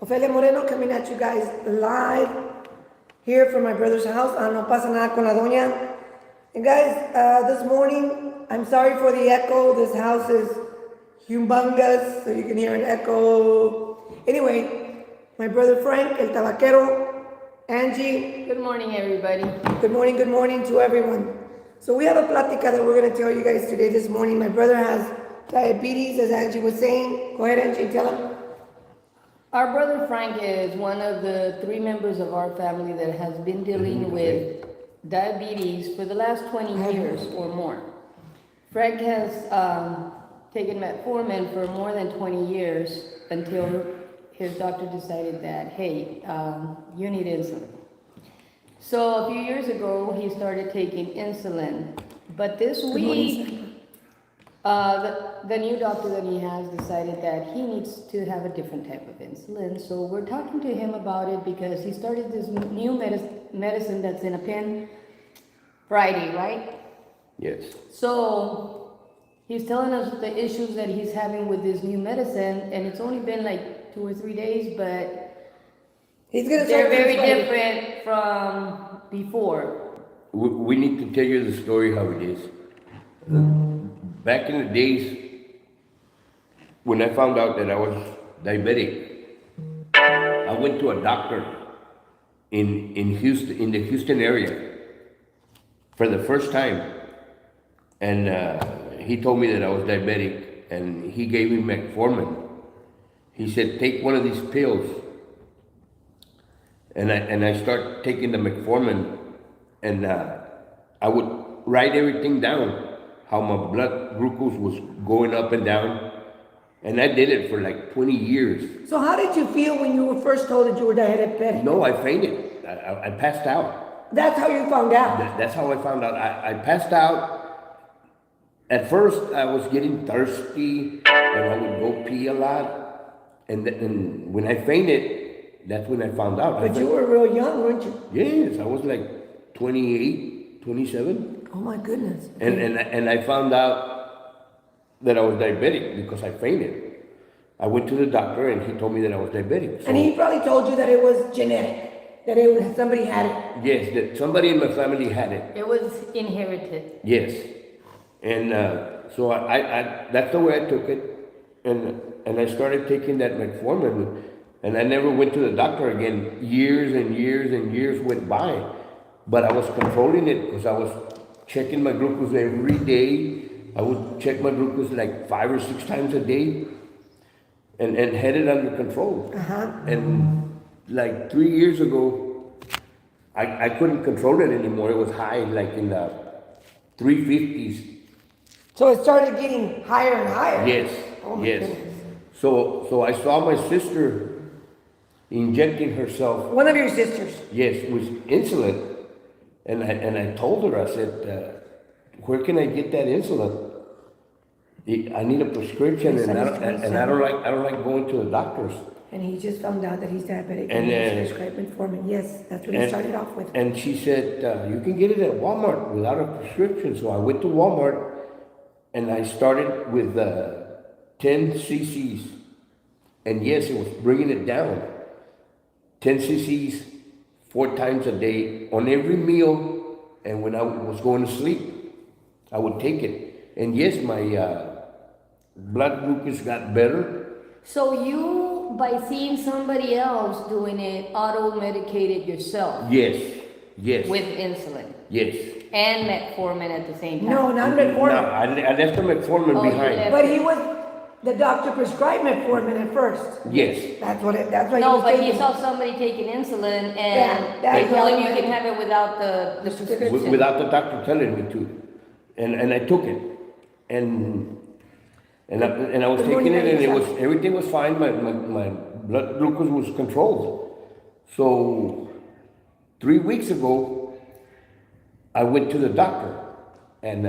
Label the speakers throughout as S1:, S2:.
S1: Ofelia Moreno coming at you guys live here from my brother's house. No pasa nada con la doña. And guys, this morning, I'm sorry for the echo. This house is humongous, so you can hear an echo. Anyway, my brother Frank, El Tabaquero, Angie.
S2: Good morning, everybody.
S1: Good morning to everyone. So we have a plática that we're going to tell you guys today this morning. My brother has diabetes, as Angie was saying. Go ahead, Angie, tell him.
S2: Our brother Frank is one of the 3 members of our family that has been dealing with diabetes for the last 20 years or more. Frank has taken metformin for more than 20 years until his doctor decided that, hey, you need insulin. So a few years ago, he started taking insulin. But this week, the new doctor that he has decided that he needs to have a different type of insulin. So we're talking to him about it because he started this new medicine that's in a pen Friday, right?
S3: Yes.
S2: So he's telling us the issues that he's having with this new medicine, and it's only been like 2 or 3 days, but they're very different from before.
S3: We need to tell you the story how it is. Back in the days, when I found out that I was diabetic, I went to a doctor in Houston, in the Houston area, for the first time, and he told me that I was diabetic, and he gave me metformin. He said, take one of these pills, and I start taking the metformin, and I would write everything down, how my blood glucose was going up and down, and I did it for like 20 years.
S1: So how did you feel when you were first told that you were diabetic?
S3: No, I fainted. I passed out.
S1: That's how you found out?
S3: That's how I found out. I passed out. At first, I was getting thirsty, and I would go pee a lot. And when I fainted, that's when I found out.
S1: But you were real young, weren't you?
S3: Yes, I was like 28, 27.
S1: Oh my goodness.
S3: And I found out that I was diabetic because I fainted. I went to the doctor and he told me that I was diabetic. So,
S1: and he probably told you that it was genetic, that somebody had it.
S3: Yes, that somebody in my family had it.
S2: It was inherited.
S3: Yes. And so I that's the way I took it. And I started taking that metformin. And I never went to the doctor again. Years and years and years went by. But I was controlling it because I was checking my glucose every day. I would check my glucose like 5 or 6 times a day and had it under control. And like 3 years ago, I couldn't control it anymore. It was high, like in the 350s.
S1: So it started getting higher and higher?
S3: Yes,
S1: oh my
S3: yes.
S1: Goodness.
S3: So I saw my sister injecting herself.
S1: One of your sisters?
S3: Yes, with insulin. And I told her, I said, where can I get that insulin? I need a prescription, and I don't like going to the doctors.
S1: And he just found out that he's diabetic
S3: and
S1: he's prescribed metformin. Yes, that's what he started off with.
S3: And she said, you can get it at Walmart without a prescription. So I went to Walmart, and I started with 10 cc's. And yes, it was bringing it down. 10 cc's 4 times a day on every meal, and when I was going to sleep, I would take it. And yes, my blood glucose got better.
S2: So you, by seeing somebody else doing it, auto-medicated yourself?
S3: Yes, yes.
S2: With insulin?
S3: Yes.
S2: And metformin at the same time?
S1: No, not metformin.
S3: No, I left the metformin behind.
S1: But the doctor prescribed metformin at first.
S3: Yes.
S1: That's why he
S2: No,
S1: was
S2: but
S1: taking
S2: he saw somebody taking insulin, and they told him you can have it without the prescription.
S3: Without the doctor telling me to. And I took it. And I was taking it, and everything was fine. My blood glucose was controlled. So 3 weeks ago, I went to the doctor, and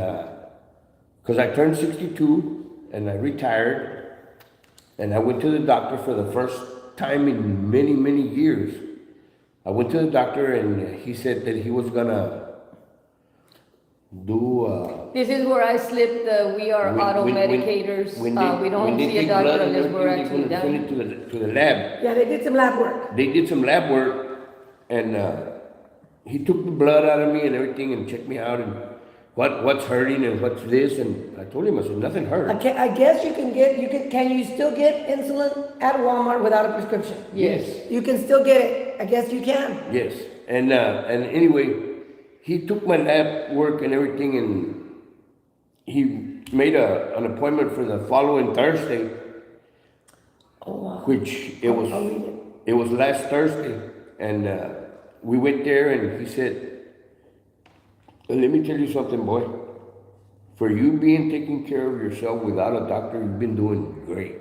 S3: because I turned 62 and I retired, and I went to the doctor for the first time in many, many years. I went to the doctor, and he said that he was gonna do,
S2: This is where I slip the, we are auto medicators. We don't see a doctor unless we're actually
S3: Send
S2: done.
S3: it to the lab.
S1: Yeah, they did some lab work.
S3: They did some lab work, and he took the blood out of me and everything and checked me out and what's hurting and what's this, and I told him, I said, nothing hurts.
S1: I guess can you still get insulin at Walmart without a prescription?
S2: Yes.
S1: You can still get it. I guess you can.
S3: Yes, and anyway, he took my lab work and everything, and he made an appointment for the following Thursday,
S1: Oh, wow.
S3: which
S1: I'll read it.
S3: it was last Thursday, and we went there, and he said, let me tell you something, boy. For you being taking care of yourself without a doctor, you've been doing great.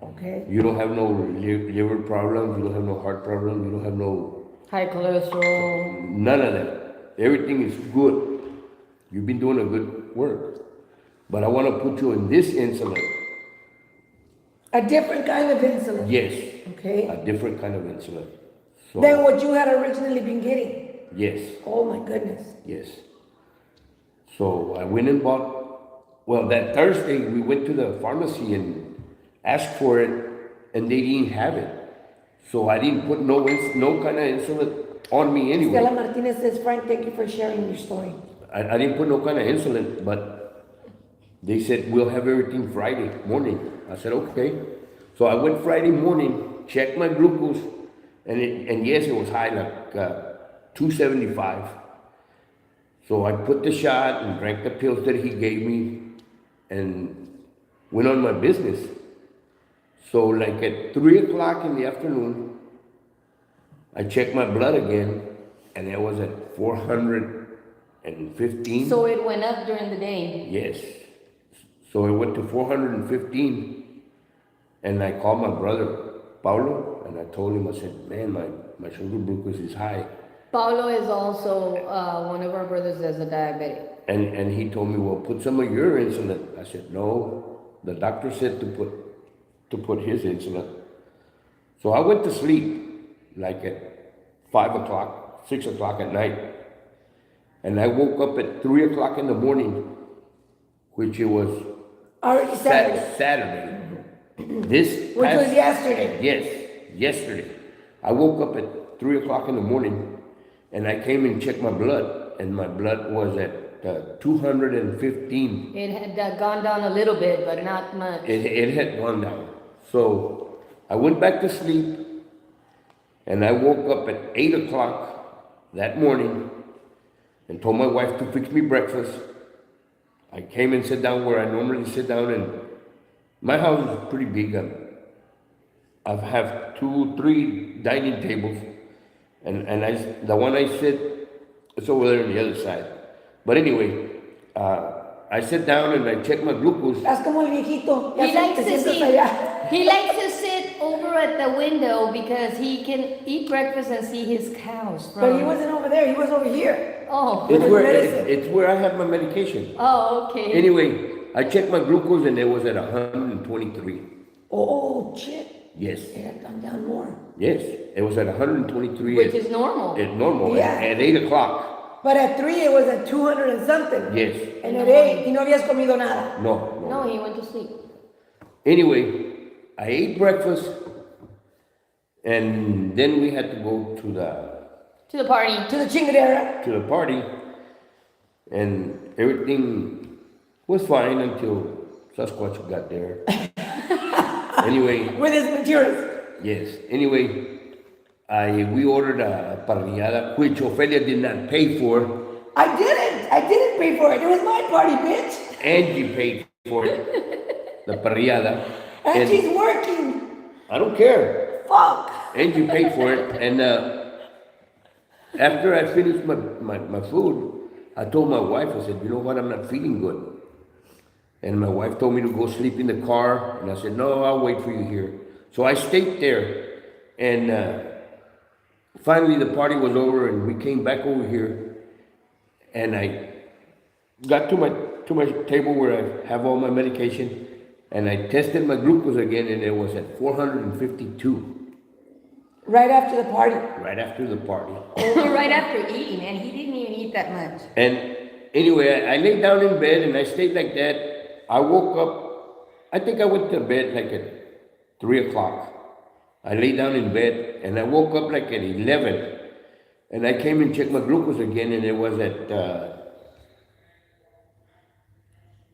S1: Okay.
S3: You don't have no liver problems, you don't have no heart problems, you don't have no,
S2: High cholesterol.
S3: none of that. Everything is good. You've been doing a good work. But I want to put you in this insulin.
S1: A different kind of insulin.
S3: Yes,
S1: Okay.
S3: a different kind of insulin. So,
S1: Than what you had originally been getting.
S3: yes,
S1: Oh my goodness.
S3: yes. So I went and bought, well, that Thursday we went to the pharmacy and asked for it, and they didn't have it. So I didn't put no kind of insulin on me
S1: Stella
S3: anyway.
S1: Martinez says, Frank, thank you for sharing your story.
S3: I didn't put no kind of insulin, but they said, we'll have everything Friday morning. I said, okay. So I went Friday morning, checked my glucose, and yes, it was high, like 275. So I put the shot and drank the pills that he gave me and went on my business. So like at 3 o'clock in the afternoon, I checked my blood again, and it was at 415.
S2: So it went up during the day.
S3: Yes. So it went to 415, and I called my brother, Paulo, and I told him, I said, man, my sugar glucose is high.
S2: Paulo is also one of our brothers that's a diabetic.
S3: And he told me, well, put some of your insulin. I said, no, the doctor said to put his insulin. So I went to sleep like at 5 o'clock, 6 o'clock at night. And I woke up at 3 o'clock in the morning, which it was
S1: Already Saturday.
S3: Saturday.
S1: Which was yesterday.
S3: Yes, yesterday. I woke up at 3 o'clock in the morning, and I came and checked my blood, and my blood was at 215.
S2: It had gone down a little bit, but not much.
S3: It had gone down. So I went back to sleep, and I woke up at 8 o'clock that morning and told my wife to fix me breakfast. I came and sat down where I normally sit down, and my house is pretty big. I have 3 dining tables, and the one I sit, it's over there on the other side. But anyway, I sit down and I check my glucose.
S1: That's como el viejito. Ya
S2: He
S1: se-
S2: likes
S1: te
S2: to
S1: sientas
S2: sit.
S1: allá.
S2: He likes to sit over at the window because he can eat breakfast and see his cows.
S1: But he
S2: From...
S1: wasn't over there. He was over here.
S2: Oh.
S3: It's
S1: his
S3: where,
S1: medicine.
S3: it's where I have my medication.
S2: Oh, okay.
S3: Anyway, I checked my glucose and it was at 123.
S1: Oh, shit.
S3: Yes,
S1: It had gone down more.
S3: yes, it was at 123.
S2: Which is normal.
S3: It's normal.
S1: Yeah.
S3: At 8 o'clock.
S1: But at 3, it was at 200 and something.
S3: Yes.
S1: And at 8, y no habías comido nada.
S3: No.
S2: No, he went to sleep.
S3: Anyway, I ate breakfast, and then we had to go to
S2: To the party.
S1: To the chingadera.
S3: the party, and everything was fine until Sasquatch got there. Anyway,
S1: With his materials.
S3: yes. Anyway, we ordered a parrillada, which Ophelia did not pay for.
S1: I didn't pay for it. It was my party, bitch.
S3: Angie paid for it, the parrillada.
S1: And she's working.
S3: I don't care.
S1: Fuck.
S3: Angie paid for it, and after I finished my food, I told my wife, I said, you know what, I'm not feeling good. And my wife told me to go sleep in the car, and I said, no, I'll wait for you here. So I stayed there, and finally the party was over, and we came back over here, and I got to my table where I have all my medication, and I tested my glucose again, and it was at 452.
S1: Right after the party.
S3: Right after the party.
S2: Right after eating, and he didn't even eat that much.
S3: And anyway, I laid down in bed and I stayed like that. I woke up, I think I went to bed like at 3 o'clock. I lay down in bed and I woke up like at 11. And I came and checked my glucose again and it was at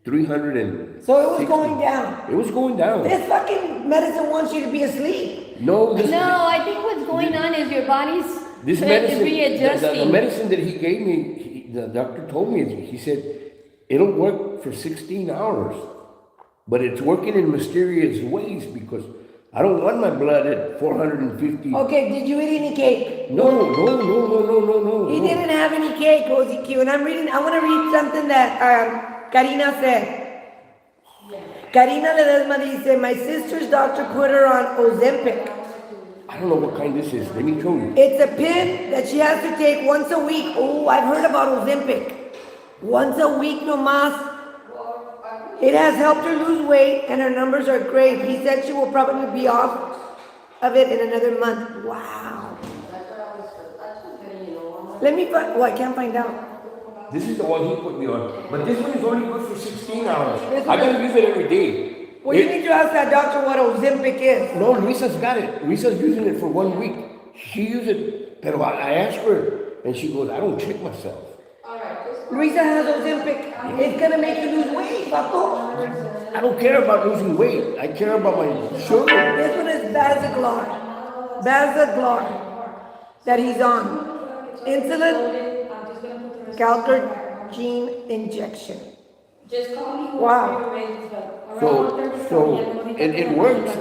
S3: 300 and...
S1: So it was going down.
S3: It was going down.
S1: This fucking medicine wants you to be asleep.
S3: No,
S2: No, I think what's going on is your body's
S3: this medicine,
S2: readjusting.
S3: the medicine that he gave me, the doctor told me, he said, it'll work for 16 hours. But it's working in mysterious ways because I don't want my blood at 450.
S1: Okay, did you eat any cake?
S3: No.
S1: He didn't have any cake, Rosie Q. And I want to read something that Karina said. Karina Ledesma dice, my sister's doctor put her on Ozempic.
S3: I don't know what kind this is. Let me show you.
S1: It's a pin that she has to take once a week. Oh, I've heard about Ozempic. Once a week no más. It has helped her lose weight and her numbers are great. He said she will probably be off of it in another month. Wow. Let me find, I can't find out.
S3: This is the one he put me on. But this one is only good for 16 hours. I gotta use it every day.
S1: Well, you need to ask that doctor what Ozempic is.
S3: No, Luisa's got it. Luisa's using it for 1 week. She used it, but I asked her, and she goes, I don't check myself.
S1: Luisa has Ozempic. It's gonna make you lose weight, Paco.
S3: I don't care about losing weight. I care about my sugar.
S1: This one is Bazaglar. Bazaglar that he's on. Insulin, Calcard injection.
S4: Just call me.
S1: Wow.
S3: So it works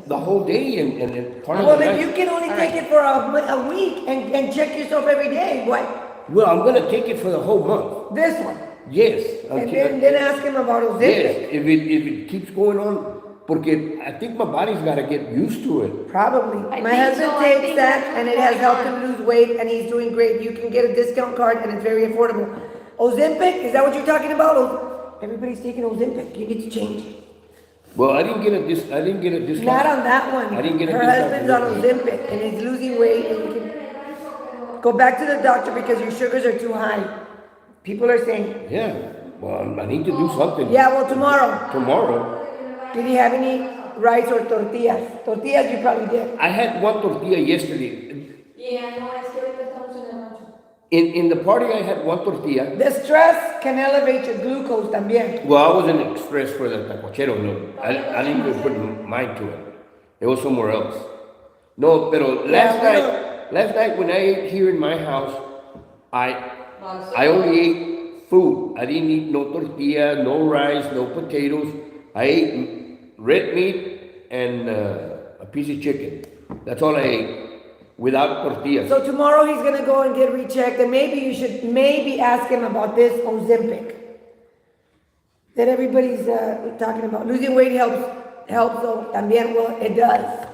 S3: the whole day and part of
S1: Well,
S3: the
S1: if
S3: night.
S1: you can only take it for a week and check yourself every day, what?
S3: Well, I'm gonna take it for the whole month.
S1: This one.
S3: Yes.
S1: And then ask him about Ozempic.
S3: Yes, if it keeps going on, porque I think my body's gotta get used to it.
S1: Probably.
S2: I
S1: My
S2: think
S1: husband
S2: so. I
S1: takes
S2: think
S1: that
S2: that's
S1: and it
S2: what's
S1: has helped
S2: going
S1: him lose weight and he's doing great. You can get a discount card and it's very affordable. Ozempic, is that what you're talking about? Everybody's taking Ozempic. You need to change.
S3: Well, I didn't get a discount.
S1: Not on that one.
S3: I didn't get a
S1: Her
S3: discount.
S1: husband's on Ozempic and he's losing weight and you can go back to the doctor because your sugars are too high. People are saying,
S3: Yeah, well, I need to do something.
S1: yeah, well, tomorrow.
S3: Tomorrow,
S1: Did he have any rice or tortillas? Tortillas you probably did.
S3: I had one tortilla yesterday.
S4: Yeah, no, es que ahorita estamos en el rancho.
S3: In the party, I had one tortilla.
S1: The stress can elevate your glucose también.
S3: Well, I wasn't express for the tacochero, no. I didn't even put mind to it. It was somewhere else. No, pero last night when I ate here in my house, I only ate food. I didn't eat no tortilla, no rice, no potatoes. I ate red meat and a piece of chicken. That's all I ate, without tortillas.
S1: So tomorrow he's gonna go and get rechecked, and maybe you should ask him about this Ozempic that everybody's talking about. Losing weight helps though. También, well, it does.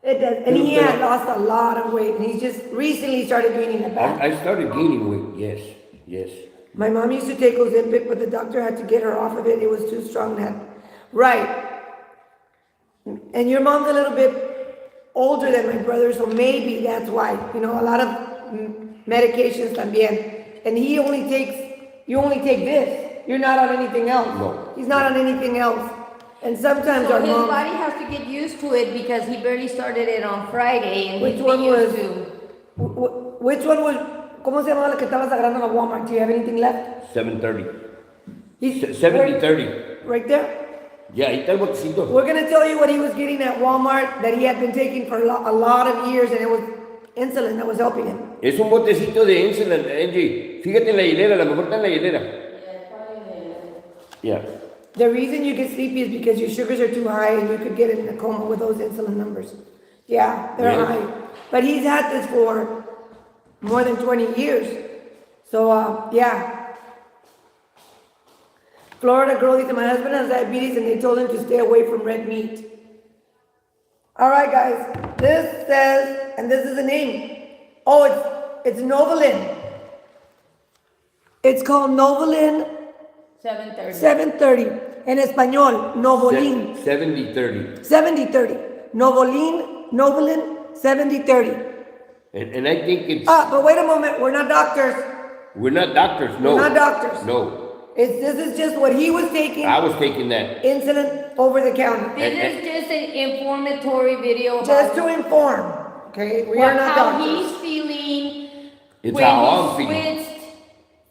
S1: It does. And he had lost a lot of weight, and he's just recently started gaining it back.
S3: I started gaining weight, yes.
S1: My mom used to take Ozempic, but the doctor had to get her off of it. It was too strong. Right. And your mom's a little bit older than my brother, so maybe that's why. You know, a lot of medications también. And you only take this. You're not on anything else.
S3: No.
S1: He's not on anything else. And sometimes
S2: So
S1: our
S2: his
S1: mom.
S2: body has to get used to it because he barely started it on Friday and
S1: Which
S2: he's
S1: one
S2: been used
S1: was-
S2: to.
S1: Which one was? ¿Cómo se llamaba la que estabas agarrando en la Walmart? Do you have anything left?
S3: 7:30.
S1: He's
S3: 70:30.
S1: right there.
S3: Yeah, ahí está el botecito.
S1: We're gonna tell you what he was getting at Walmart that he had been taking for a lot of years, and it was insulin that was helping him.
S3: Es un botecito de insulin, Angie. Fíjate en la hilera, a lo mejor está en la hilera. Yeah.
S1: The reason you get sleepy is because your sugars are too high, and you could get in a coma with those insulin numbers. Yeah, they're
S3: Yeah.
S1: high. But he's had this for more than 20 years. So, yeah. Florida girl, dice, my husband has diabetes and they told him to stay away from red meat. All right, guys. This says, and this is the name. Oh, it's Novolin. It's called Novolin
S2: 7:30.
S1: 730. En español, Novolin
S3: 70:30.
S1: 7030. Novolin 7030.
S3: And I think it's...
S1: But wait a moment, we're not doctors.
S3: We're not doctors, no.
S1: We're not doctors.
S3: No,
S1: This is just what he was taking,
S3: I was taking that.
S1: insulin over the counter,
S2: This is just an informatory video
S1: just
S2: about
S1: to inform, okay? We are not
S2: how
S1: doctors.
S2: he's feeling
S3: It's
S2: when
S3: how I'm
S2: he
S3: feeling.
S2: switched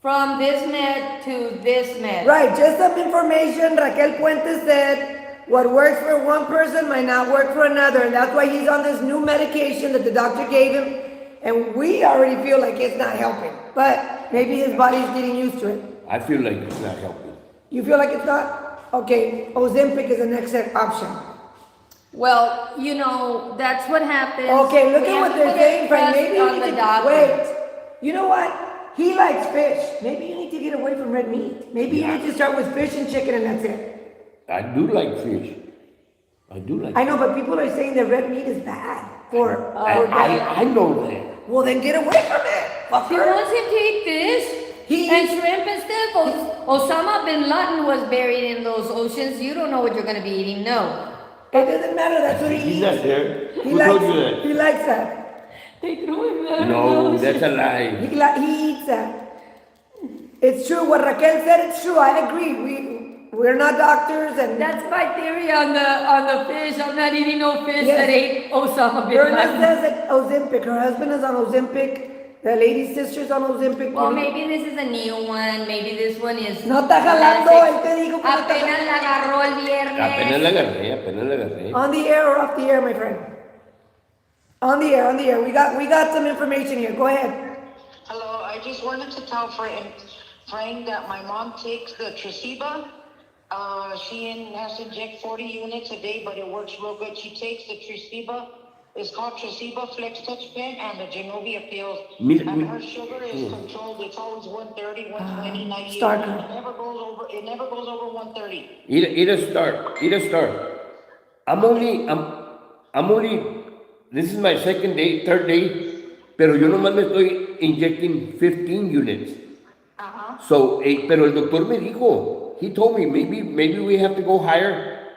S2: from this med to this med.
S1: Right, just some information. Raquel Puente said what works for one person might not work for another, and that's why he's on this new medication that the doctor gave him. And we already feel like it's not helping, but maybe his body's getting used to it.
S3: I feel like it's not helping.
S1: You feel like it's not? Okay, Ozempic is the next option.
S2: Well, you know, that's what happens.
S1: Okay, look
S2: We
S1: at
S2: have
S1: what
S2: to
S1: they're
S2: put
S1: saying,
S2: a
S1: Frank.
S2: trust
S1: Maybe you
S2: on
S1: need
S2: the
S1: to
S2: doctor.
S1: wait. You know what? He likes fish. Maybe you need to get away from red meat. Maybe you need to start with fish and chicken, and that's it.
S3: I do like fish. I do like.
S1: I know, but people are saying that red meat is bad for.
S3: I know that.
S1: Well, then get away from it.
S2: He
S1: Fucker.
S2: wants to take fish and shrimp and stuff. Osama bin Laden was buried in those oceans. You don't know what you're going to be eating, no.
S1: It doesn't matter. That's what he
S3: He's
S1: eats.
S3: not there.
S1: He
S3: Who
S1: likes.
S3: told you that?
S1: He likes that.
S2: They threw him there.
S3: No, that's a lie.
S1: He eats that. It's true. What Raquel said, it's true. I agree. We're not doctors, and
S2: That's my theory on the fish. I'm not eating no fish
S1: Yes.
S2: that ate Osama bin
S1: Berna
S2: Laden.
S1: says that Ozempic. Her husband is on Ozempic. The lady's sister's on Ozempic.
S2: Well, maybe this is a new one. Maybe this one is.
S1: No está jalando, él te dijo que no está
S2: Apenas la agarró el
S3: Apenas la
S2: viernes.
S3: agarré.
S1: On the air or off the air, my friend? On the air, on the air. We got some information here. Go ahead.
S5: Hello, I just wanted to tell Frank that my mom takes the Tresiba. She has to inject 40 units a day, but it works real good. She takes the Tresiba. It's called Tresiba Flex Touch Pen and the Genovia pills. And her sugar is controlled. It's always 130, 120, 98.
S1: Stark.
S5: It never goes over 130.
S3: Eat a start. I'm only, this is my third day, pero yo nomás me estoy inyecting 15 units. So, pero el doctor me dijo, he told me, maybe we have to go higher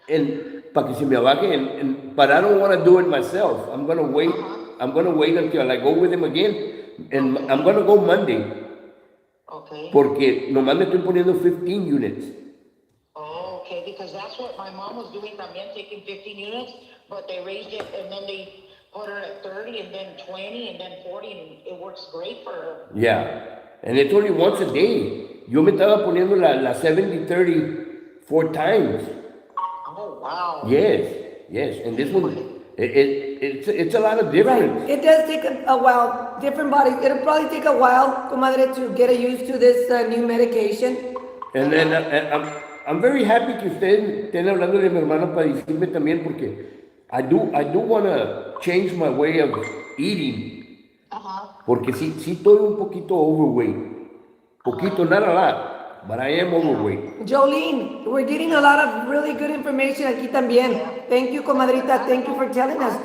S3: and para que se me abaje, but I don't want to do it myself. I'm going to wait until I go with him again, and I'm going to go Monday.
S5: Okay.
S3: Porque nomás me estoy poniendo 15 units.
S5: Oh, okay, because that's what my mom was doing también, taking 15 units, but they raised it and then they put her at 30 and then 20 and then 40 and it works great for her.
S3: Yeah, and it's only once a day. Yo me estaba poniendo la 70-30 4 times.
S5: Oh, wow.
S3: Yes, and this one, it's a lot of difference.
S1: Right. It does take a while. Different bodies. It'll probably take a while, comadre, to get used to this new medication.
S3: And then I'm very happy que ustedes estén hablando de mi hermano para decirme también porque I do want to change my way of eating. Porque sí estoy un poquito overweight. Poquito, not a lot, but I am overweight.
S1: Jolene, we're getting a lot of really good information aquí también. Thank you, comadrita. Thank you for telling us.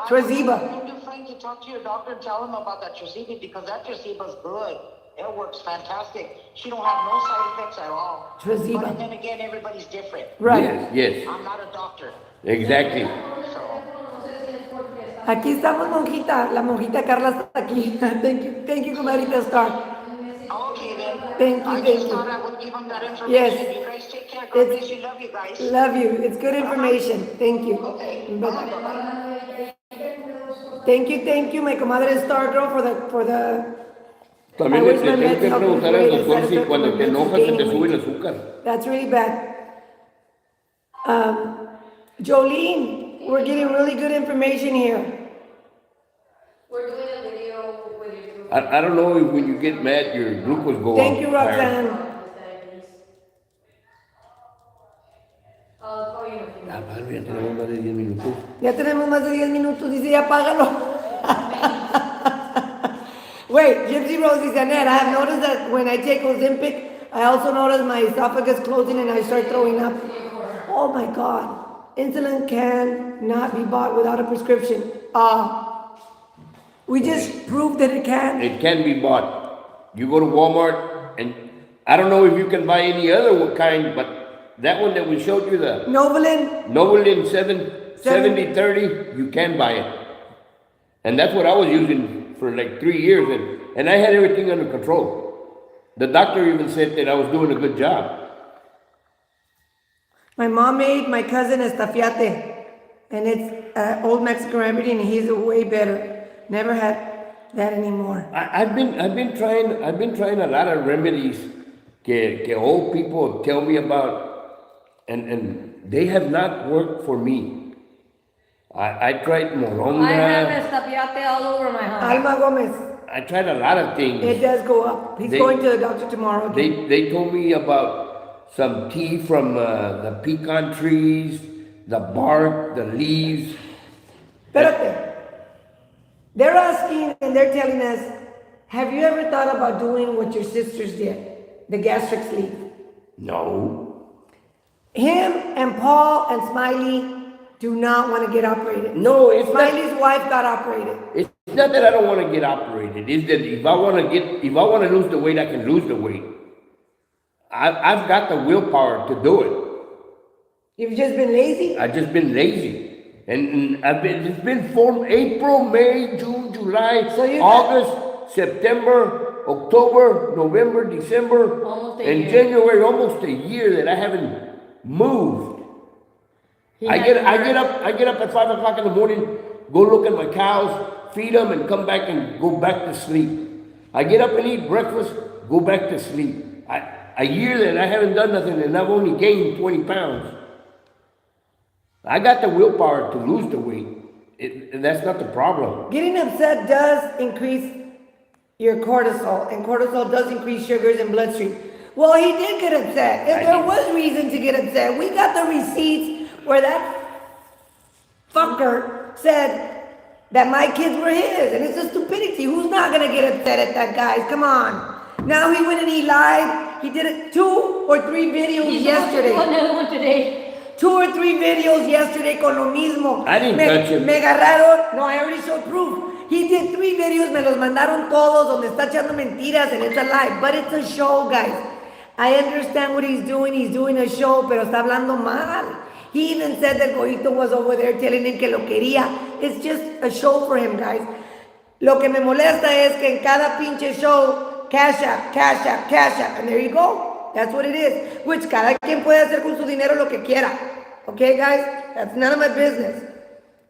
S1: Tresiba.
S5: I would you, Frank, to talk to your doctor and tell him about that Tresiba because that Tresiba is good. It works fantastic. She don't have no side effects at all.
S1: Tresiba.
S5: But then again, everybody's different.
S1: Right.
S3: Yes,
S5: I'm not a doctor,
S3: exactly.
S5: so.
S1: Aquí estamos, monjita. La monjita Carla está aquí. Thank you, comadrita Star.
S5: Okay then.
S1: Thank you,
S5: I
S1: thank
S5: just
S1: you.
S5: thought I would give them that information.
S1: Yes.
S5: You guys take care. God bless you. Love you guys.
S1: Love you. It's good information. Thank you.
S5: Okay.
S1: Bye-bye.
S5: Bye-bye.
S1: Thank you, my comadre Star Girl for the.
S3: También
S1: I
S3: le
S1: wish my
S3: tengo
S1: meds
S3: que
S1: helped me
S3: preguntar al
S1: great.
S3: doctor
S1: Side
S3: si
S1: effect
S3: cuando
S1: from
S3: te
S1: my meds
S3: enojas
S1: is
S3: se te
S1: gaining
S3: sube el
S1: weight.
S3: azúcar.
S1: That's really bad. Jolene, we're getting really good information here.
S4: We're doing a video with your
S3: I don't know if when you get mad your glucose go
S1: Thank
S3: up
S1: you,
S3: higher.
S1: Roxanne.
S4: diabetes. I'll call you in a few minutes.
S3: Pablo, ya tenemos más de 10 minutos.
S1: Ya tenemos más de 10 minutos, dice, ya págalo. Wait, Gypsy Rose dice, Annette, I have noticed that when I take Ozempic, I also notice my esophagus closing and I start throwing up. Oh my God. Insulin cannot be bought without a prescription. We just proved that it can.
S3: It can be bought. You go to Walmart and I don't know if you can buy any other kind, but that one that we showed you, the
S1: Novolin,
S3: Novolin 70-30, you can buy it. And that's what I was using for like 3 years and I had everything under control. The doctor even said that I was doing a good job.
S1: My mom made my cousin estafiate, and it's old Mexican remedy, and he's way better. Never had that anymore.
S3: I've been trying a lot of remedies que old people tell me about, and they have not worked for me. I tried
S2: I have
S3: moronga.
S2: estapiate all over my house.
S1: Alma Gomez,
S3: I tried a lot of things.
S1: it does go up. He's
S3: They-
S1: going to the doctor tomorrow again.
S3: They told me about some tea from the pecan trees, the bark, the leaves.
S1: Espérate. They're asking and they're telling us, have you ever thought about doing what your sisters did? The gastric sleeve.
S3: No.
S1: Him and Paul and Smiley do not want to get operated.
S3: No, it's not.
S1: Smiley's wife got operated.
S3: It's not that I don't want to get operated. It's that if I want to lose the weight, I can lose the weight. I've got the willpower to do it.
S1: You've just been lazy?
S3: I've just been lazy. And it's been from April, May, June, July,
S1: So you-
S3: August, September, October, November, December,
S2: Almost a
S3: and
S2: year.
S3: January, almost a year that I haven't moved.
S2: He
S3: I
S2: had
S3: get up at 5 o'clock in the morning, go look at my cows, feed them, and come back and go back to sleep. I get up and eat breakfast, go back to sleep. A year that I haven't done nothing, and I've only gained 20 pounds. I got the willpower to lose the weight. And that's not the problem.
S1: Getting upset does increase your cortisol, and cortisol does increase sugars in bloodstream. Well, he did get upset. If
S3: I
S1: there
S3: did.
S1: was reason to get upset, we got the receipts where that fucker said that my kids were his, and it's a stupidity. Who's not gonna get upset at that, guys? Come on. Now he went and he lied. He did it 2 or 3 videos
S2: He's
S1: yesterday.
S2: another one today.
S1: 2 or 3 videos yesterday con lo mismo.
S3: I didn't touch him.
S1: Me agarraron. No, I already showed proof. He did 3 videos, me los mandaron todos, donde está echando mentiras, and it's a lie. But it's a show, guys. I understand what he's doing a show, pero está hablando mal. He even said that Goito was over there telling him que lo quería. It's just a show for him, guys. Lo que me molesta es que en cada pinche show, cash out, cash out, cash out, and there you go. That's what it is. Which cada quien puede hacer con su dinero lo que quiera. Okay, guys? That's none of my business.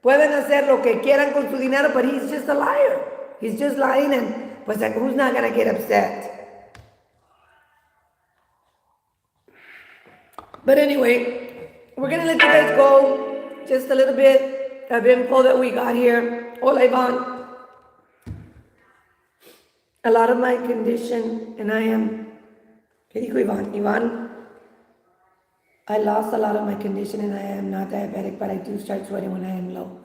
S1: Pueden hacer lo que quieran con su dinero, but he's just a liar. He's just lying, and pues like, who's not gonna get upset? But anyway, we're gonna let you guys go. Just a little bit of info that we got here. Hola, Ivan. A lot of my condition, and I am, ¿qué dijo Ivan? Ivan, I lost a lot of my condition and I am not diabetic, but I do start sweating when I am low.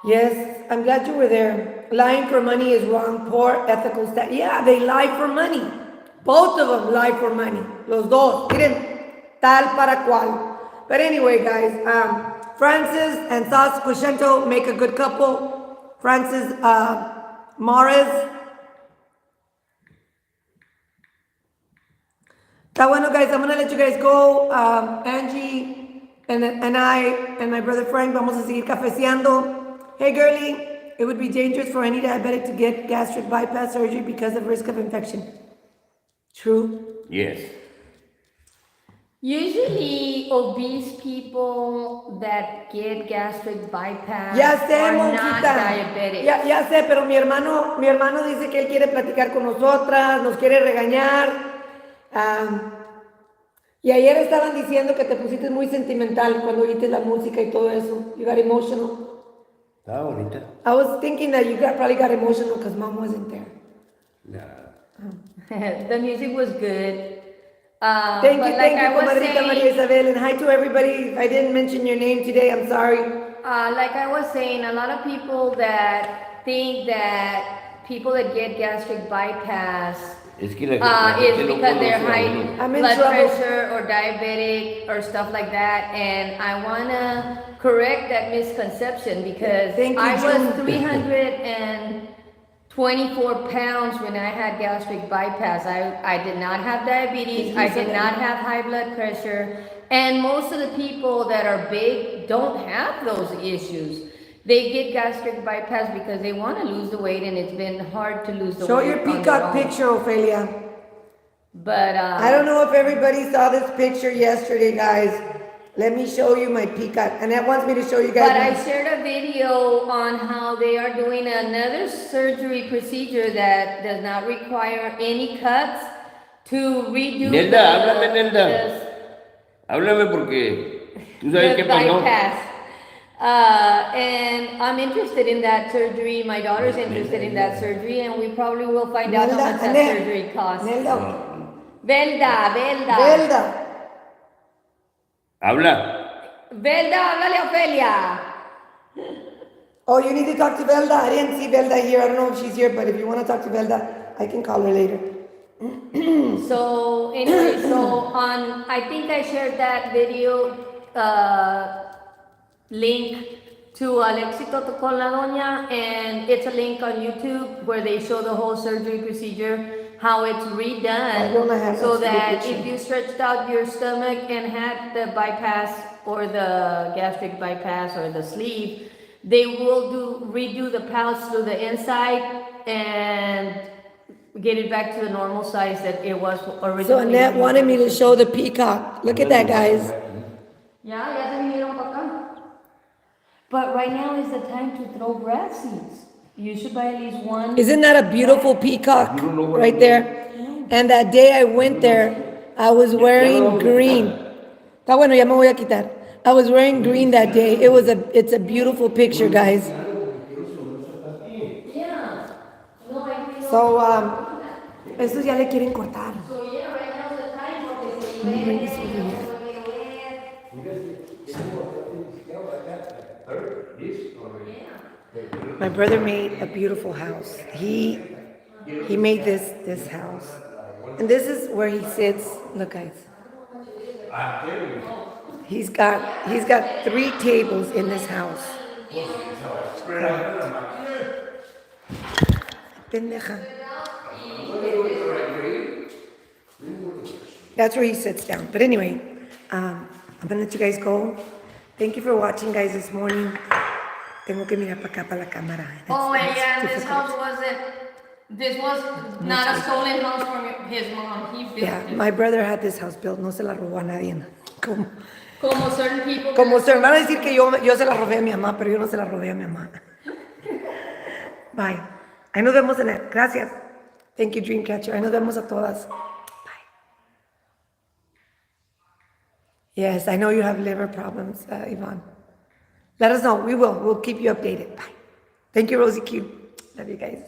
S1: Yes, I'm glad you were there. Lying for money is wrong, poor ethical Yeah, they lie for money. Both of them lie for money. Los dos. Miren, tal para cual. But anyway, guys, Francis and Sas Cuscento make a good couple. Francis, Morris. Está bueno, guys. I'm gonna let you guys go. Angie and I and my brother Frank vamos a seguir cafeceando. Hey, girlie, it would be dangerous for any diabetic to get gastric bypass surgery because of risk of infection. True.
S3: Yes.
S2: Usually, obese people that get gastric bypass
S1: Ya sé,
S2: are not
S1: Monquita.
S2: diabetic.
S1: Ya sé, pero mi hermano dice que él quiere platicar con nosotras, nos quiere regañar. Y ayer estaban diciendo que te pusiste muy sentimental cuando oíste la música y todo eso. You got emotional.
S3: Está bonita.
S1: I was thinking that you probably got emotional because mom wasn't there.
S3: Nah.
S2: The music was good.
S1: Thank
S2: but
S1: you,
S2: like I was
S1: comadrita
S2: saying,
S1: Maria Isabel, and hi to everybody. If I didn't mention your name today, I'm sorry.
S2: like I was saying, a lot of people that think that people that get gastric bypass
S3: Es que la
S2: is
S3: gente no
S2: because they're
S3: conoce a
S2: high
S3: uno.
S1: I'm in
S2: blood
S1: trouble.
S2: pressure or diabetic or stuff like that. And I want to correct that misconception because
S1: Thank you,
S2: I was
S1: June.
S2: 324 pounds when I had gastric bypass. I did not have diabetes. I did not have high blood pressure. And most of the people that are big don't have those issues. They get gastric bypass because they want to lose the weight, and it's been hard to lose the
S1: Show
S2: weight.
S1: your
S2: on their
S1: peacock
S2: own.
S1: picture, Ophelia.
S2: But
S1: I don't know if everybody saw this picture yesterday, guys. Let me show you my peacock. Annette wants me to show you guys.
S2: But I
S1: my-
S2: shared a video on how they are doing another surgery procedure that does not require any cuts to redo
S3: Nelda, háblame, Nelda.
S2: the-
S3: Háblame porque tú sabes
S2: the
S3: qué pasó.
S2: bypass. And I'm interested in that surgery. My daughter's interested in that surgery, and we probably will find out how
S1: Nelda,
S2: much that
S1: Annette,
S2: surgery costs.
S1: Nelda,
S2: Velda, Velda.
S1: Velda.
S3: Habla.
S2: Velda, háblale a Ofelia.
S1: Oh, you need to talk to Velda. I didn't see Velda here. I don't know if she's here, but if you want to talk to Velda, I can call her later.
S2: So anyway, I think I shared that video link to Al Éxito con la Doña, and it's a link on YouTube where they show the whole surgery procedure, how it's redone,
S1: I don't have
S2: so
S1: that
S2: that
S1: picture.
S2: if you stretched out your stomach and had the bypass or the gastric bypass or the sleeve, they will redo the pouch through the inside and get it back to the normal size that it was originally.
S1: So Annette wanted me to show the peacock. Look at that, guys.
S2: Ya se vinieron para acá. But right now is the time to throw grass seeds. You should buy at least one.
S1: Isn't that a beautiful peacock right there? And that day I went there, I was wearing green. Está bueno, ya me voy a quitar. I was wearing green that day. It's a beautiful picture, guys.
S2: Yeah. No, I think
S1: So, estos ya le quieren cortar.
S2: so. Yeah, right now is the time porque se
S1: Let me bring
S2: llueve,
S1: this over here. My brother made a beautiful house. He made this house. And this is where he sits. Look, guys. He's got 3 tables in this house. Pendeja. That's where he sits down. But anyway, I'm gonna let you guys go. Thank you for watching, guys, this morning. Tengo que mirar para acá, para la cámara.
S2: Oh,
S1: That's
S2: and this
S1: difficult.
S2: house this was not a stolen house from his mom. He built
S1: Yeah,
S2: it.
S1: my brother had this house built. No se la robó a nadie.
S2: Como certain people.
S1: Como se van a decir que yo se la robé a mi mamá, pero yo no se la robé a mi mamá. Bye. Ahí nos vemos en el. Gracias. Thank you, Dreamcatcher. Ahí nos vemos a todas. Bye. Yes, I know you have liver problems, Yvonne. Let us know. We will. We'll keep you updated. Bye. Thank you, Rosie Q. Love you guys.